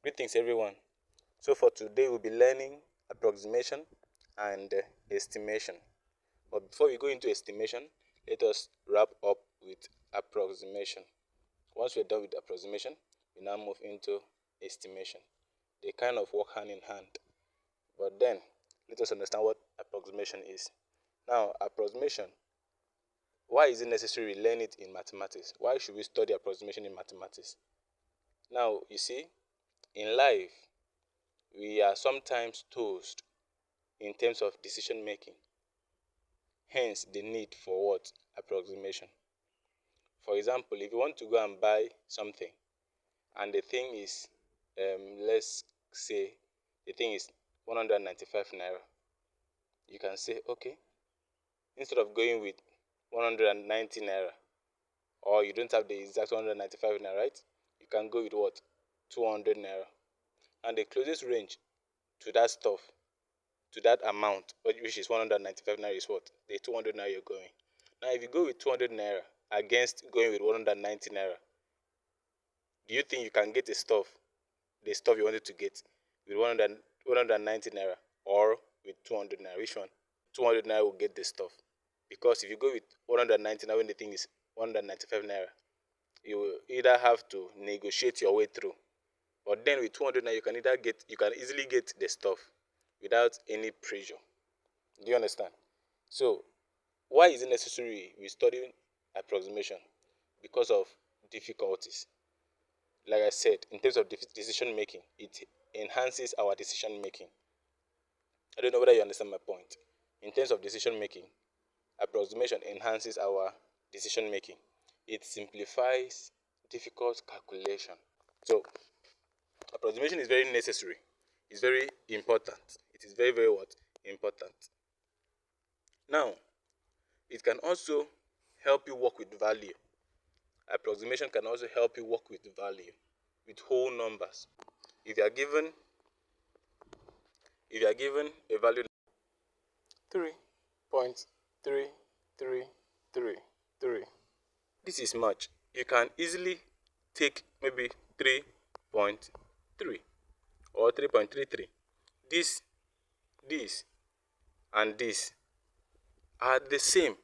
Greetings everyone. So for today we'll be learning approximation and estimation. But before we go into estimation, let us wrap up with approximation. Once we're done with approximation, we now move into estimation. They kind of work hand in hand. But then let us understand what approximation is. Now, approximation, why is it necessary to learn it in mathematics? Why should we study approximation in mathematics? Now, you see, in life, we are sometimes toast in terms of decision making. Hence, the need for what? Approximation. For example, if you want to go and buy something and the thing is, let's say, the thing is 195 naira, you can say, okay, instead of going with 190 naira, or you don't have the exact 195 naira, right? You can go with what? 200 naira. And the closest range to that stuff, to that amount, which is 195 naira, is what? The 200 naira you're going. Now, if you go with 200 naira against going with 190 naira, do you think you can get the stuff you wanted to get with 190 naira or with 200 naira? Which one? 200 naira will get the stuff. Because if you go with 190 naira when the thing is 195 naira, you will either have to negotiate your way through. But then with 200 naira, you can easily get the stuff without any pressure. Do you understand? So, why is it necessary we study approximation? Because of difficulties. Like I said, in terms of decision making, it enhances our decision making. I don't know whether you understand my point. In terms of decision making, approximation enhances our decision making. It simplifies difficult calculation. So, approximation is very necessary. It's very important. It is very, very what? Important. Now, it can also help you work with value. Approximation can also help you work with value, with whole numbers. If you are given a value 3.3333, this is much. You can easily take maybe 3.3 or 3.33. This and this are the same.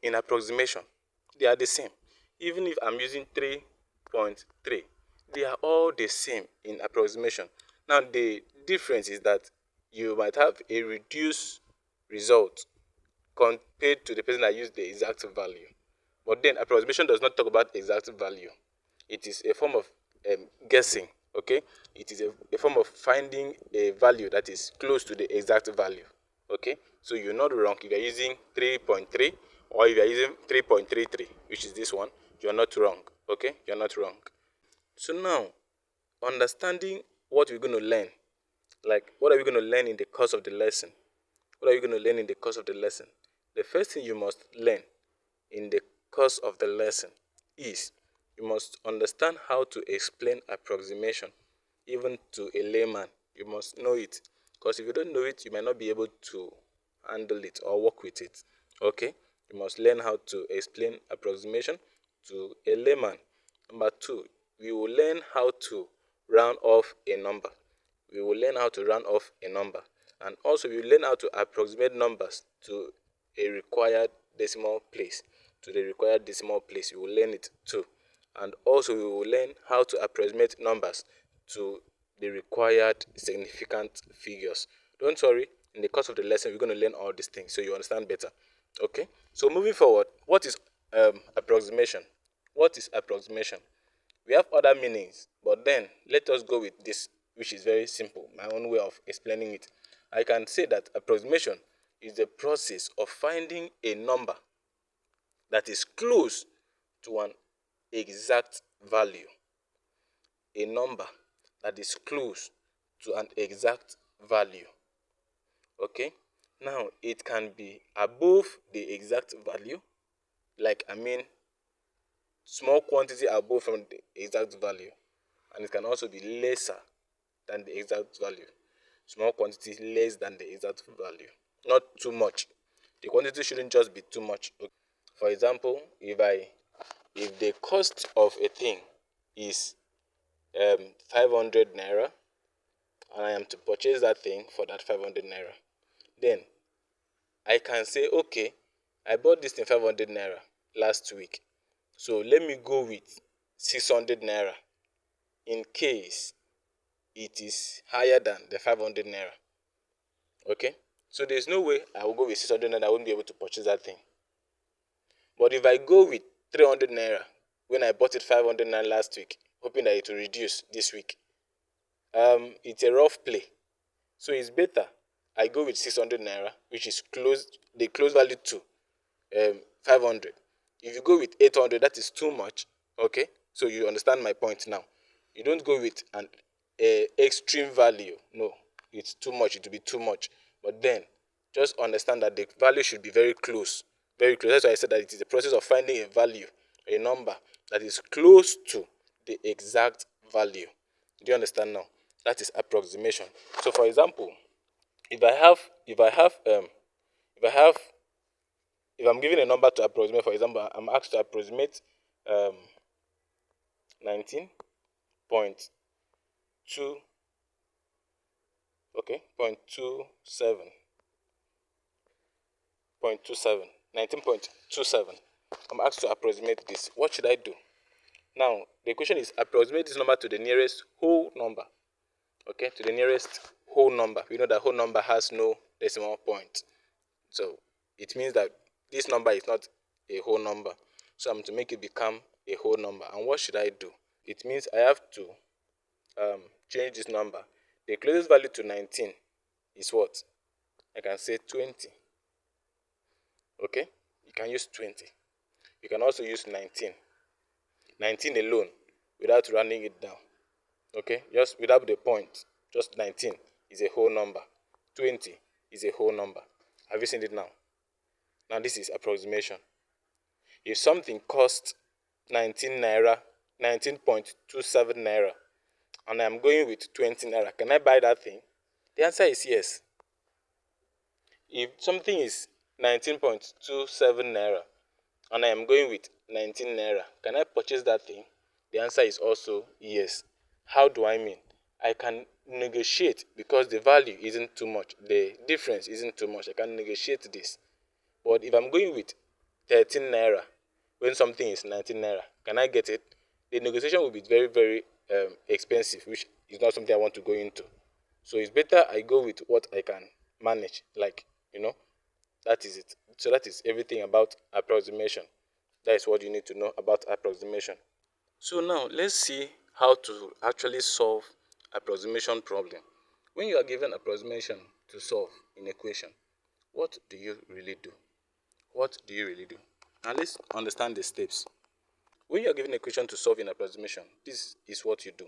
In approximation. They are the same. Even if I'm using 3.3, they are all the same in approximation. Now, the difference is that you might have a reduced result compared to the person that used the exact value. But then approximation does not talk about exact value. It is a form of guessing, okay? It is a form of finding a value that is close to the exact value, okay? So you're not wrong if you're using 3.3 or if you're using 3.33, which is this one, you're not wrong, okay? You're not wrong. So now, understanding what we're going to learn, like what are we going to learn in the course of the lesson? What are you going to learn in the course of the lesson? The first thing you must learn in the course of the lesson is you must understand how to explain approximation, even to a layman. You must know it. Because if you don't know it, you might not be able to handle it or work with it. Okay? You must learn how to explain approximation to a layman. Number two, we will learn how to round off a number. We will learn how to round off a number. And also, we will learn how to approximate numbers to a required decimal place. To the required decimal place, we will learn it too. And also, we will learn how to approximate numbers to the required significant figures. Don't worry, in the course of the lesson, we're going to learn all these things so you understand better. Okay? So, moving forward, what is approximation? What is approximation? We have other meanings, but then let us go with this, which is very simple, my own way of explaining it. I can say that approximation is the process of finding a number that is close to an exact value. A number that is close to an exact value. Okay? Now, it can be above the exact value, like small quantity above from the exact value, and it can also be lesser than the exact value. Small quantity less than the exact value. Not too much. The quantity shouldn't just be too much. Okay. For example, if the cost of a thing is 500 naira, and I am to purchase that thing for that 500 naira, then I can say, okay, I bought this thing 500 naira last week, so let me go with 600 naira in case it is higher than the 500 naira. Okay, so there's no way I will go with 600 naira, I won't be able to purchase that thing. But if I go with 300 naira when I bought it 500 naira last week, hoping that it will reduce this week, it's a rough play. So it's better I go with 600 naira, which is the close value to 500. If you go with 800, that is too much. Okay, so you understand my point now. You don't go with an extreme value. No, it's too much. It will be too much. But then, just understand that the value should be very close. Very close. That's why I said that it is the process of finding a value, a number that is close to the exact value. Do you understand now? That is approximation. So, for example, if I have, if I have, if I have, if I'm given a number to approximate, for example, I'm asked to approximate 19.2, okay, 0.27, 0.27, 19.27. I'm asked to approximate this. What should I do? Now, the question is approximate this number to the nearest whole number. Okay, to the nearest whole number. We know that whole number has no decimal point. So it means that this number is not a whole number. So I'm to make it become a whole number. And what should I do? It means I have to change this number. The closest value to 19 is what? I can say 20. Okay? You can use 20. You can also use 19. 19 alone without rounding it down. Okay? Just without the point. Just 19 is a whole number. 20 is a whole number. Have you seen it now? Now this is approximation. If something costs 19 naira, 19.27 naira, and I'm going with 20 naira, can I buy that thing? The answer is yes. If something is 19.27 naira and I am going with 19 naira, can I purchase that thing? The answer is also yes. How do I mean? I can negotiate because the value isn't too much. The difference isn't too much. I can negotiate this. But if I'm going with 13 naira when something is 19 naira, can I get it? The negotiation will be very, very expensive, which is not something I want to go into. So it's better I go with what I can manage. Like, that is it. So that is everything about approximation. That is what you need to know about approximation. So now let's see how to actually solve approximation problem. When you are given approximation to solve in equation, what do you really do? What do you really do? Now let's understand the steps. When you are given a equation to solve in approximation, this is what you do.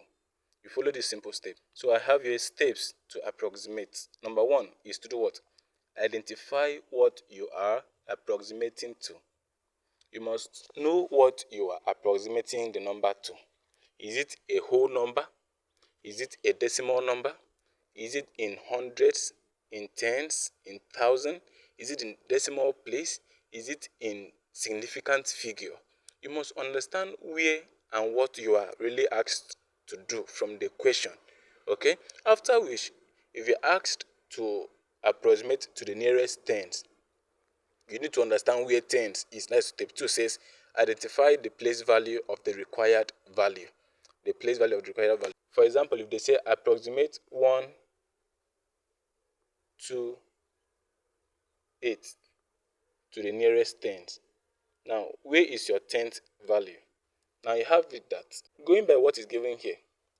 You follow this simple step. So I have your steps to approximate. Number one is to do what? Identify what you are approximating to. You must know what you are approximating the number to. Is it a whole number? Is it a decimal number? Is it in hundreds, in tens, in thousand? Is it in decimal place? Is it in significant figure? You must understand where and what you are really asked to do from the question. Okay? After which, if you're asked to approximate to the nearest tens, you need to understand where tens is. That's step 2 says identify the place value of the required value. The place value of the required value. For example, if they say approximate 1, 2, 8 to the nearest tens. Now, where is your tenth value? Now you have it that going by what is given here,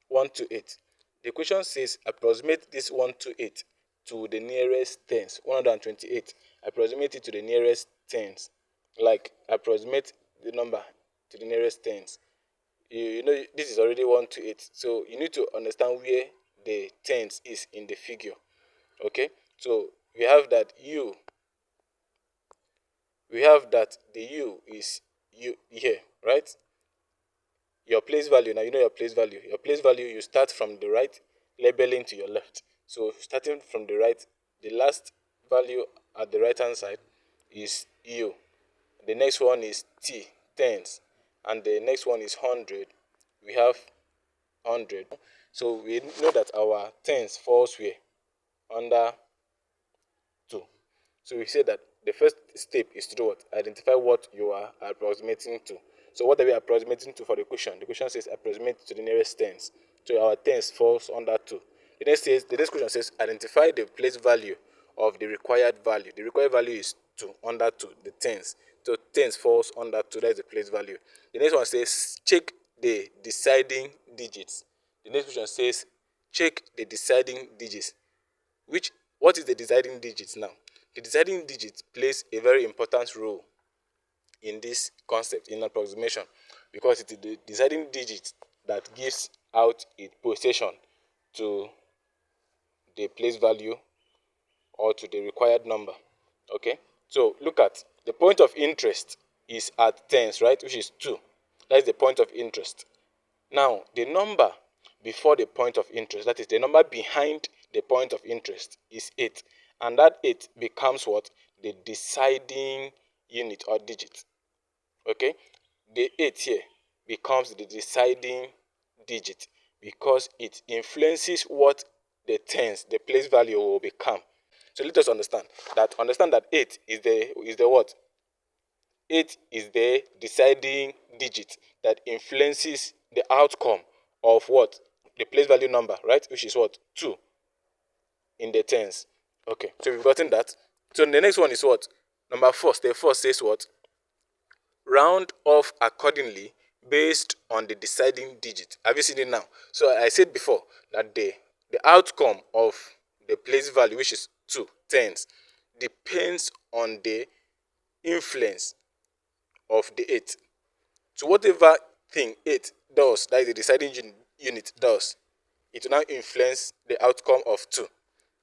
1 to 8. The question says approximate this 1 to 8 to the nearest tens, 128. Approximate it to the nearest tens. Like approximate the number to the nearest tens. You know this is already 1 to 8. So you need to understand where the tens is in the figure. Okay? So we have that the u is you here, right? Your place value, now you know your place value. Your place value, you start from the right, labeling to your left. So starting from the right, the last value at the right hand side is u. The next one is t, tens, and the next one is 100. We have 100. So we know that our tens falls where? Under 2. So we say that the first step is to do what? Identify what you are approximating to. So what are we approximating to for the question? The question says approximate to the nearest tens. So our tens falls under 2. The next question says identify the place value of the required value. The required value is 2, under 2, the tens. So tens falls under 2, that is the place value. The next one says check the deciding digits. The next question says check the deciding digits. What is the deciding digit now? The deciding digit plays a very important role in this concept, in approximation, because it is the deciding digit that gives out its position to the place value or to the required number. Okay, so look at the point of interest is at tens, right, which is 2. That is the point of interest. Now the number before the point of interest, that is the number behind the point of interest, is 8, and that 8 becomes what? The deciding unit or digit. Okay, the 8 here becomes the deciding digit because it influences what the tens, the place value, will become. So let us understand that 8 is the what? 8 is the deciding digit that influences the outcome of what? The place value number, right? Which is what? 2 in the tens. Okay, so we've gotten that. So the next one is what? Number 4. Step 4 says what? Round off accordingly based on the deciding digit. Have you seen it now? So I said before that the outcome of the place value, which is 2 tens, depends on the influence of the 8. So whatever thing 8 does, that is the deciding unit does, it will now influence the outcome of 2.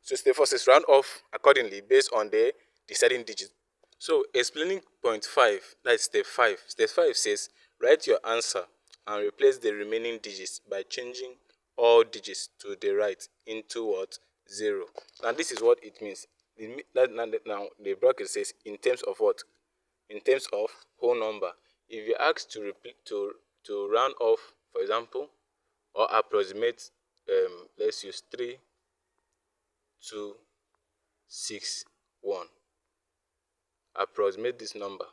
So step 4 says round off accordingly based on the deciding digit. So explaining point 5, that is step 5. Step 5 says write your answer and replace the remaining digits by changing all digits to the right into what? 0. Now this is what it means. Now the bracket says in terms of what? In terms of whole number. If you ask to round off, for example, or approximate, let's use 3, 2, 6, 1. Approximate this number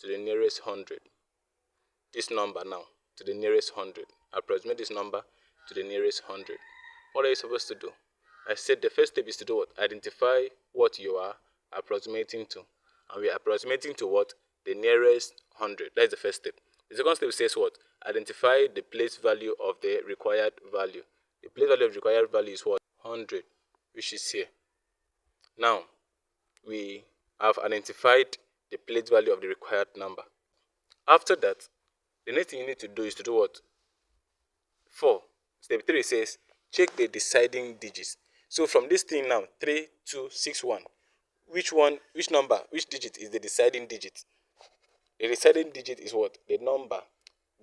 to the nearest 100. This number now to the nearest 100. Approximate this number to the nearest 100. What are you supposed to do? I said the first step is to do what? Identify what you are approximating to. And we are approximating to what? The nearest 100. That is the first step. The second step says what? Identify the place value of the required value. The place value of the required value is what? 100, which is here. Now, we have identified the place value of the required number. After that, the next thing you need to do is to do what? 4. Step 3 says check the deciding digits. So from this thing now, 3, 2, 6, 1, which digit is the deciding digit? The deciding digit is what? The number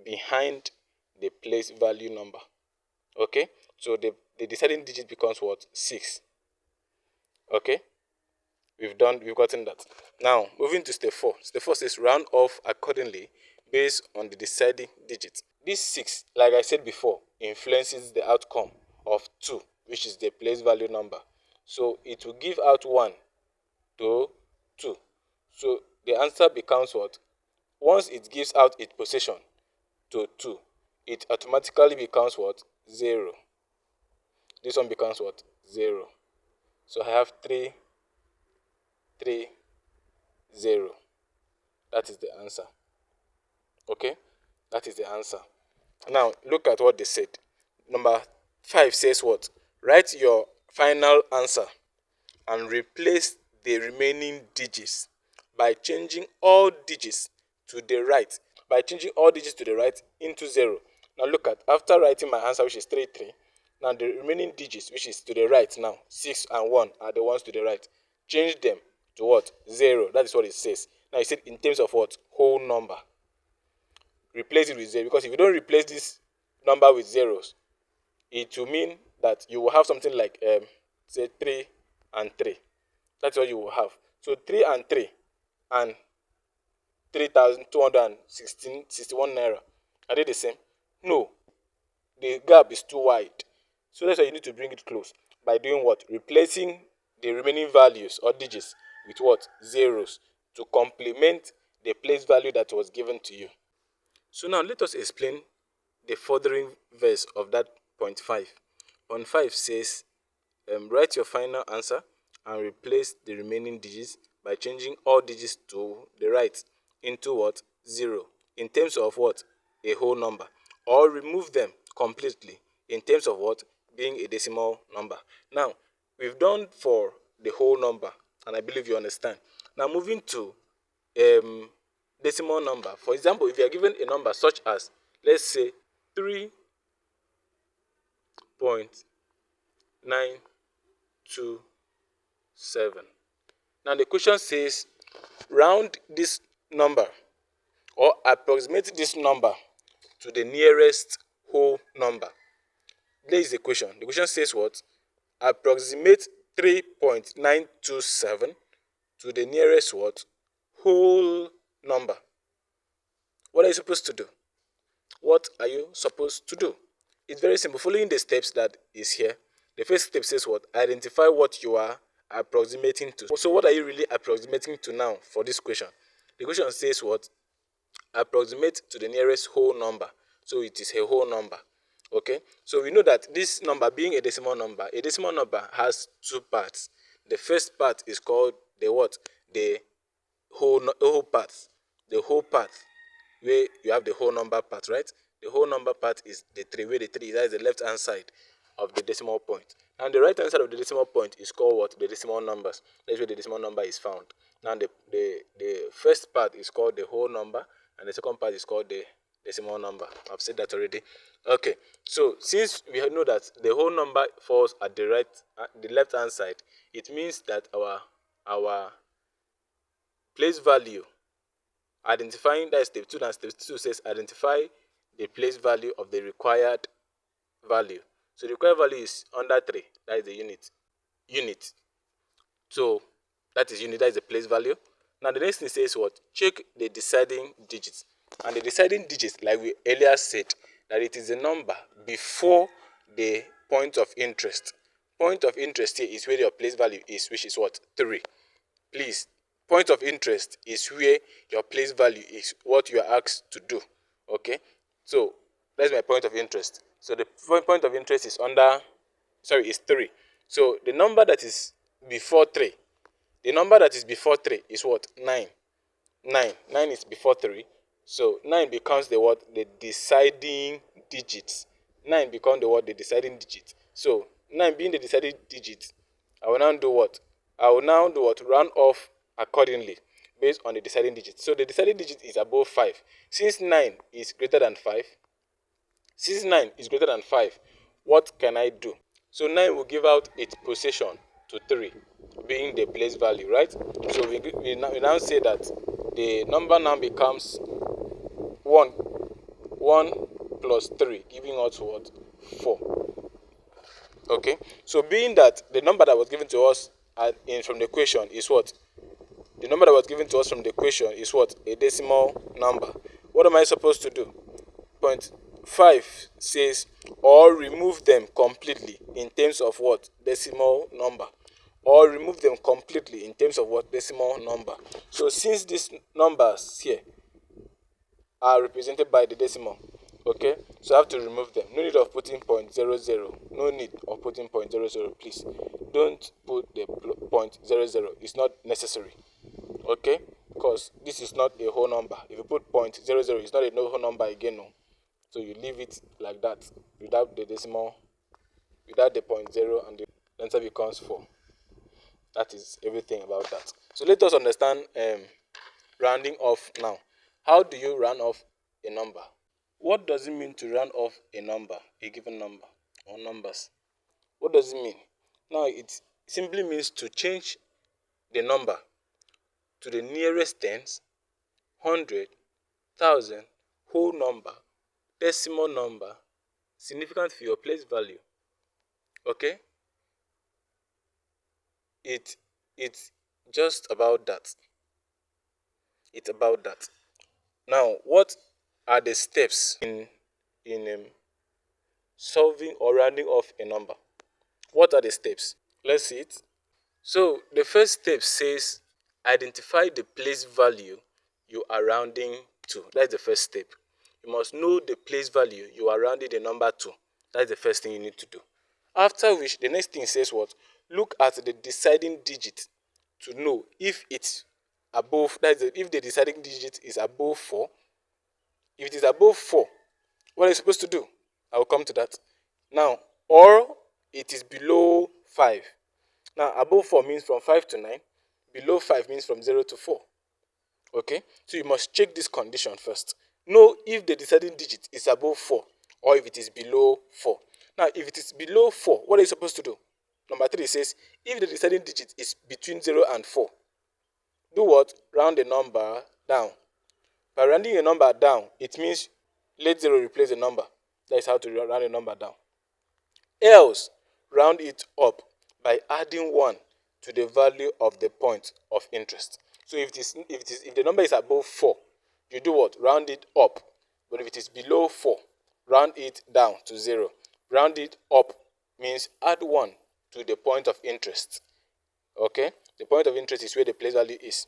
behind the place value number. Okay, so the deciding digit becomes what? 6. Okay, we've gotten that. Now moving to step 4. Step 4 says round off accordingly based on the deciding digit. This 6, like I said before, influences the outcome of 2, which is the place value number. So it will give out 1 to 2. So the answer becomes what? Once it gives out its position to 2, it automatically becomes what? 0. This one becomes what? 0. So I have 3, 3, 0. That is the answer. Okay? That is the answer. Now, look at what they said. Number 5 says what? Write your final answer and replace the remaining digits by changing all digits to the right. By changing all digits to the right into 0. Now look at, after writing my answer, which is 3, 3, now the remaining digits, which is to the right now, 6 and 1 are the ones to the right. Change them to what? 0. That is what it says. Now it said in terms of what? Whole number. Replace it with 0, because if you don't replace this number with zeros, it will mean that you will have something like say 3 and 3. That's what you will have. So 3 and 3 and 3,261 naira, are they the same? No. the gap is too wide. So that's why you need to bring it close by doing what? Replacing the remaining values or digits with what? Zeros to complement the place value that was given to you. So now let us explain the furthering verse of that point 5. Point 5 says, write your final answer and replace the remaining digits by changing all digits to the right into what? 0 in terms of what? A whole number, or remove them completely in terms of what? Being a decimal number. Now, we've done for the whole number, and I believe you understand. Now, moving to um, decimal number. For example, if you are given a number such as, let's say, 3.927. Now the question says, round this number or approximate this number to the nearest whole number. There is the question. The question says what? Approximate 3.927 to the nearest what? Whole number. What are you supposed to do? What are you supposed to do? It's very simple. Following the steps that is here. The first step says what? Identify what you are approximating to. So what are you really approximating to now for this question? The question says what? Approximate to the nearest whole number. So it is a whole number. Okay? So we know that this number being a decimal number has two parts. The first part is called the what? The whole part. The whole part where you have the whole number part, right? The whole number part is the 3, where the 3 that is the left hand side of the decimal point. And the right hand side of the decimal point is called what? The decimal numbers. That's where the decimal number is found. Now the first part is called the whole number, and the second part is called the decimal number. I've said that already. Okay, so since we know that the whole number falls at the left hand side, it means that our place value, identifying, that is step 2, and step 2 says identify the place value of the required value. So the required value is under 3, that is the unit. So that is unit, that is the place value. Now the next thing says what? Check the deciding digits. And the deciding digits, like we earlier said, that it is a number before the point of interest. Point of interest here is where your place value is, which is what? 3. Please, point of interest is where your place value is, what you are asked to do. Okay? So that's my point of interest. So the point of interest is is 3. So the number that is before 3, is what? 9. 9 is before 3. So 9 becomes the what? The deciding digit. 9 becomes the what? The deciding digit. So 9 being the deciding digit, I will now do what? Round off accordingly based on the deciding digit. So the deciding digit is above 5. Since 9 is greater than 5, what can I do? So 9 will give out its possession to 3, being the place value, right? So we now say that the number now becomes 1 plus 3, giving us what? 4. Okay, so being that the number that was given to us from the equation is what? The number that was given to us from the equation is what? A decimal number. What am I supposed to do? Point 5 says, or remove them completely in terms of what? Decimal number. Or remove them completely in terms of what? Decimal number. So since these numbers here are represented by the decimal, okay, so I have to remove them. No need of putting 0.00. No need of putting 0.00. Please don't put the 0.00. It's not necessary. Okay, because this is not a whole number. If you put 0.00, it's not a whole number again. No. So you leave it like that without the decimal, without the 0.0, and the answer becomes 4. That is everything about that. So let us understand rounding off now. How do you round off a number? What does it mean to round off a number, a given number, or numbers? What does it mean? Now, it simply means to change the number to the nearest tens, 100, 1,000, whole number, decimal number, significant for your place value. Okay? It's just about that. It's about that. Now, what are the steps in solving or rounding off a number. What are the steps? Let's see it. So the first step says identify the place value you are rounding to. That's the first step. You must know the place value you are rounding the number to. That's the first thing you need to do. After which, the next thing says what? Look at the deciding digit to know if it's above, if the deciding digit is above 4. If it is above 4, what are you supposed to do? I will come to that. Now, or it is below 5. Now, above 4 means from 5 to 9. Below 5 means from 0 to 4. Okay? So you must check this condition first. Know if the deciding digit is above 4 or if it is below 4. Now, if it is below 4, what are you supposed to do? Number 3 says, if the deciding digit is between 0 and 4, do what? Round the number down. By rounding a number down, it means let 0 replace the number. That is how to round a number down. Else, round it up by adding 1 to the value of the point of interest. So if the number is above 4, you do what? Round it up. But if it is below 4, round it down to 0. Round it up means add 1 to the point of interest. Okay? The point of interest is where the place value is.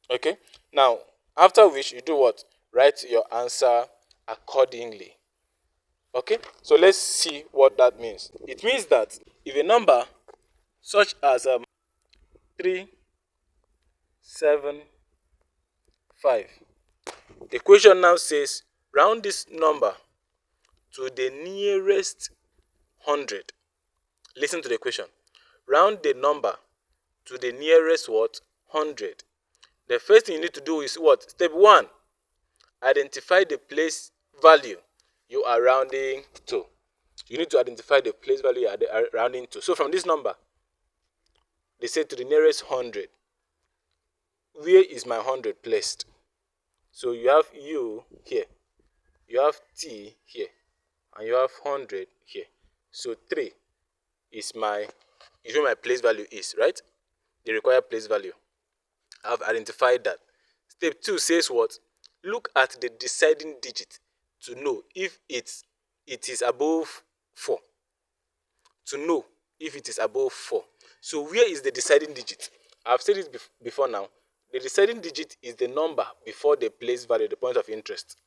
Okay? Now, after which you do what? Write your answer accordingly. Okay? So let's see what that means. It means that if a number such as 3, 7, 5, the question now says round this number to the nearest 100. Listen to the question. Round the number to the nearest what? 100. The first thing you need to do is what? Step 1. Identify the place value you are rounding to. You need to identify the place value you are rounding to. So from this number, they say to the nearest 100. Where is my 100 placed? So you have U here, you have T here, and you have 100 here. So 3 is where my place value is, right? The required place value. I've identified that. Step 2 says what? Look at the deciding digit to know if it is above 4. To know if it is above 4. So where is the deciding digit? I've said it before now. The deciding digit is the number before the place value, the point of interest.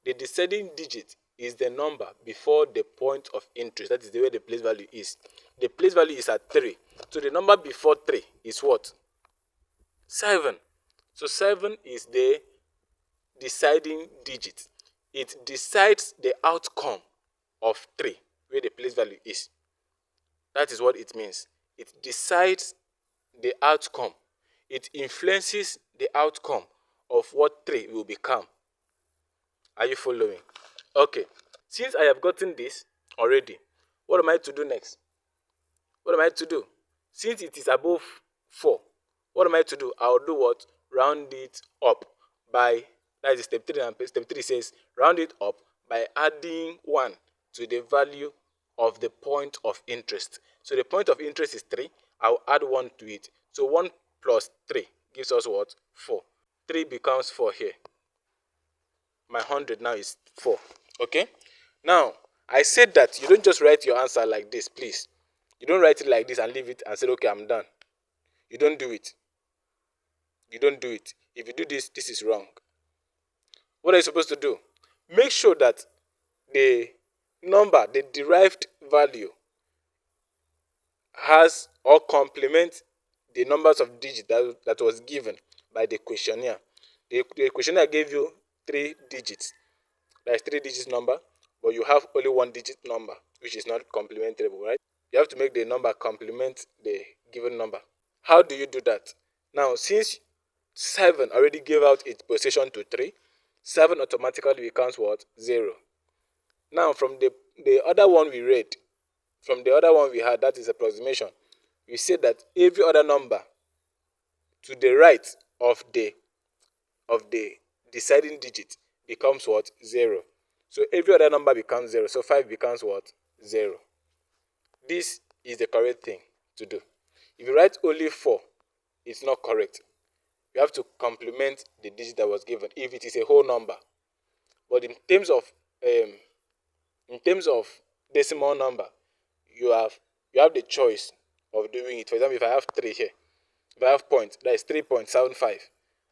The deciding digit is the number before the point of interest. That is the way the place value is. The place value is at 3. So the number before 3 is what? 7. So 7 is the deciding digit. It decides the outcome of 3, where the place value is. That is what it means. It decides the outcome. It influences the outcome of what 3 will become. Are you following? Okay. Since I have gotten this already, what am I to do next? What am I to do? Since it is above 4, what am I to do? I'll do what? Round it up by, that is step 3, and step 3 says round it up by adding 1 to the value of the point of interest. So the point of interest is 3. I'll add 1 to it. So 1 plus 3 gives us what? 4. 3 becomes 4 here. My 100 now is 4. Okay? Now, I said that you don't just write your answer like this, please. You don't write it like this and leave it and say, okay, I'm done. You don't do it. You don't do it. If you do this, this is wrong. What are you supposed to do? Make sure that the number, the derived value, has or complements the numbers of digits that was given by the questionnaire. The questionnaire gave you 3 digits. That is 3 digits number, but you have only 1 digit number, which is not complementable, right? You have to make the number complement the given number. How do you do that? Now, since 7 already gave out its position to 3, 7 automatically becomes what? 0. Now, from the other one we read, from the other one we had, that is approximation, we said that every other number to the right of the deciding digit becomes what? 0. So every other number becomes 0. So 5 becomes what? 0. This is the correct thing to do. If you write only 4, it's not correct. You have to complement the digit that was given if it is a whole number. But in terms of decimal number, you have you have the choice of doing it. For example, if I have 3 here, if I have point, that is 3.75.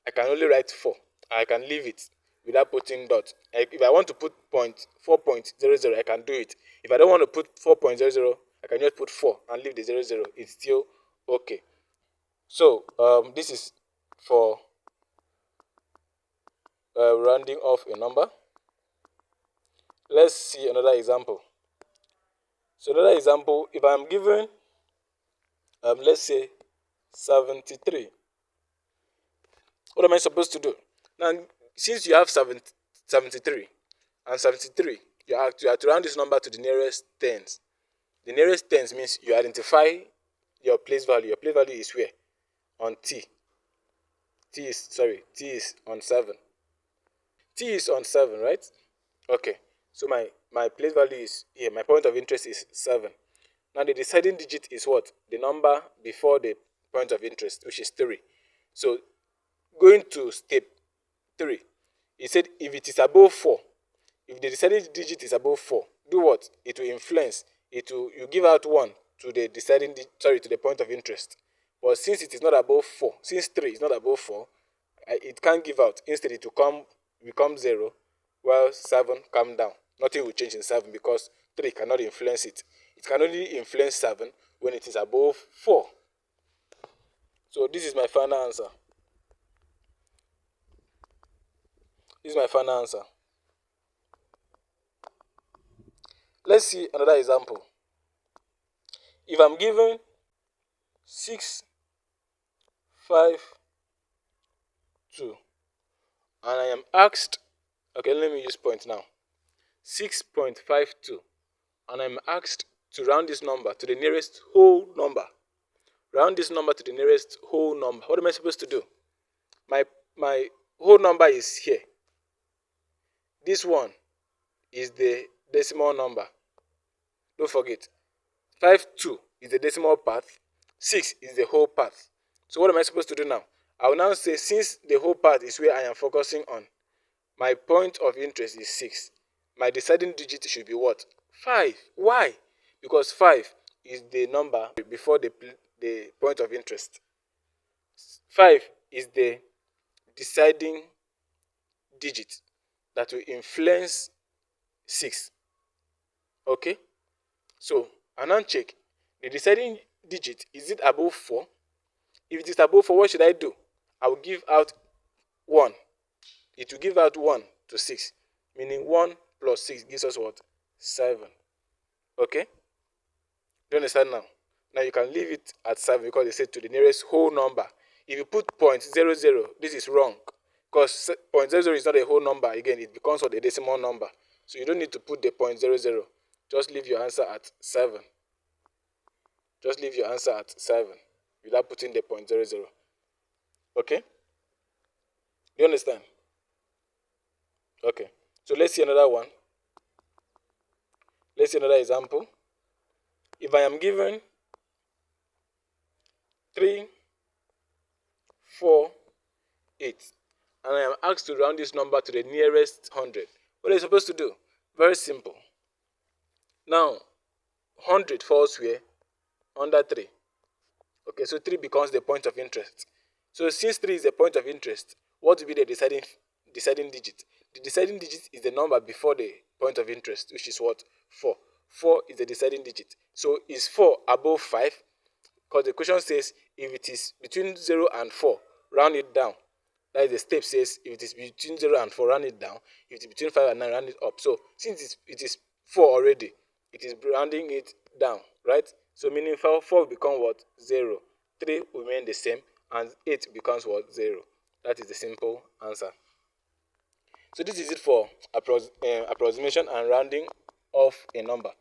I can only write 4. I can leave it without putting dot. If I want to put point 4.00, I can do it. If I don't want to put 4.00, I can just put 4 and leave the 00. It's still okay. So this is for rounding off a number. Let's see another example. So another example, if I'm given, let's say 73, what am I supposed to do? Now, since you have 73 and 73, you have to round this number to the nearest tens. The nearest tens means you identify your place value. Your place value is where? On T. T is on 7. T is on 7, right? Okay. So my place value is here. My point of interest is 7. Now the deciding digit is what? The number before the point of interest, which is 3. So going to step 3, he said if it is above 4, if the deciding digit is above 4, do what? It will influence. You give out 1 to the to the point of interest. But since it is not above 4, since 3 is not above 4, it can't give out. Instead, it will become 0, while 7 come down. Nothing will change in 7 because 3 cannot influence it. It can only influence 7 when it is above 4. So this is my final answer. This is my final answer. Let's see another example. If I'm given 6, 5, 2, and I am asked, okay, let me use point now, 6.52, and I'm asked to round this number to the nearest whole number. Round this number to the nearest whole number. What am I supposed to do? My whole number is here. This one is the decimal number. Don't forget. 52 is the decimal part. 6 is the whole part. So what am I supposed to do now? I will now say, since the whole part is where I am focusing on, my point of interest is 6. My deciding digit should be what? 5. Why? Because 5 is the number before the point of interest. 5 is the deciding digit that will influence 6. Okay? So, I now check. The deciding digit, is it above 4? If it is above 4, what should I do? I will give out 1. It will give out 1 to 6. Meaning 1 plus 6 gives us what? 7. Okay? Do you understand now? Now you can leave it at 7 because they said to the nearest whole number. If you put 0.00, this is wrong. Because 0.00 is not a whole number. Again, it becomes what? A decimal number. So you don't need to put the 0.00. Just leave your answer at 7. Just leave your answer at 7 without putting the 0.00. Okay? Do you understand? Okay. So let's see another one. Let's see another example. If I am given 3, 4, 8, and I am asked to round this number to the nearest 100, what are you supposed to do? Very simple. Now, 100 falls where? Under 3. Okay, so 3 becomes the point of interest. So since 3 is the point of interest, what will be the deciding digit? The deciding digit is the number before the point of interest, which is what? 4. 4 is the deciding digit. So is 4 above 5? Because the question says if it is between 0 and 4, round it down. That is the step says if it is between 0 and 4, round it down. If it is between 5 and 9, round it up. So since it is 4 already, it is rounding it down, right? So meaning 4 will become what? 0. 3 will remain the same, and 8 becomes what? 0. That is the simple answer. So this is it for approximation and rounding off a number.